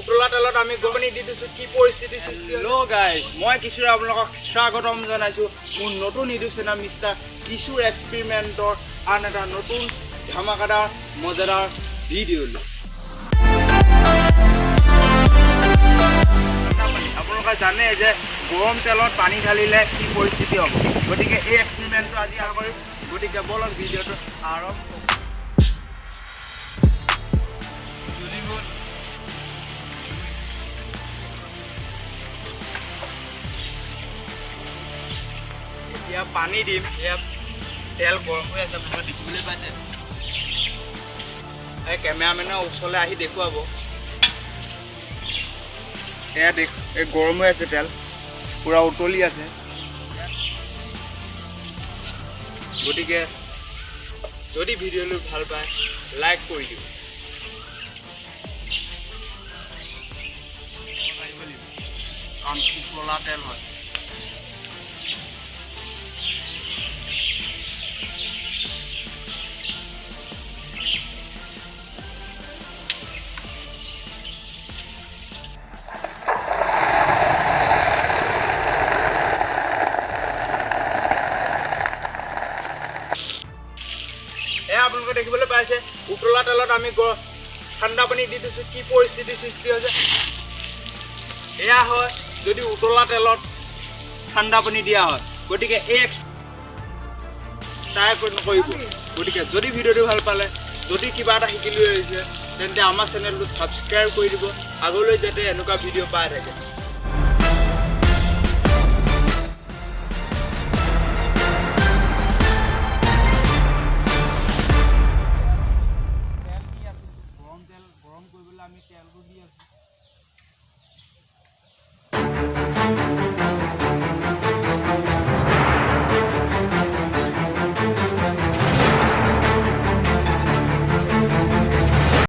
উতলা তেলত আমি গৰম দি দিছোঁ কি পৰিস্থিতি সৃষ্টি হেল্ল' গাইজ মই কিশোৰে আপোনালোকক স্বাগতম জনাইছোঁ মোৰ নতুন ইউটিউব চেনেল মিষ্টাৰ কিশোৰ এক্সপেৰিমেণ্টৰ আন এটা নতুন ধামাকাদাৰ মজাদাৰ ভিডিঅ'লৈ। আপোনালোকে জানে যে গৰম তেলত পানী ঢালিলে কি পৰিস্থিতি হ'ব, গতিকে এই এক্সপেৰিমেণ্টটো আজি আৰম্ভ কৰিম। গতিকে বলক ভিডিঅ'টো আৰম্ভ কৰোঁ। এতিয়া পানী দিম, এয়া তেল গৰম হৈ আছে আপোনালোকে দেখিবলৈ পাইছে। এই কেমেৰামেনৰ ওচৰলৈ আহি দেখুৱাব। এয়া এই গৰম হৈ আছে তেল, পূৰা উতলি আছে। গতিকে যদি ভিডিঅ'টো ভাল পায় লাইক কৰি দিব। কাৰণ উতলা তেল হয়। আপোনালোকে দেখিবলৈ পাইছে উতলা তেলত আমি ঠাণ্ডা পানী দি দিছোঁ কি পৰিস্থিতি সৃষ্টি হৈছে। এয়া হয় যদি উতলা তেলত ঠাণ্ডা পানী দিয়া হয়। গতিকে এই ট্ৰাই নকৰিব। গতিকে যদি ভিডিঅ'টো ভাল পালে, যদি কিবা এটা শিকিলৈ আহিছে, তেন্তে আমাৰ চেনেলটো ছাবস্ক্ৰাইব কৰি দিব, আগলৈ যাতে এনেকুৱা ভিডিঅ' পাই থাকে। গৰম কৰিবলৈ আমি তেলটো দি আছোঁ।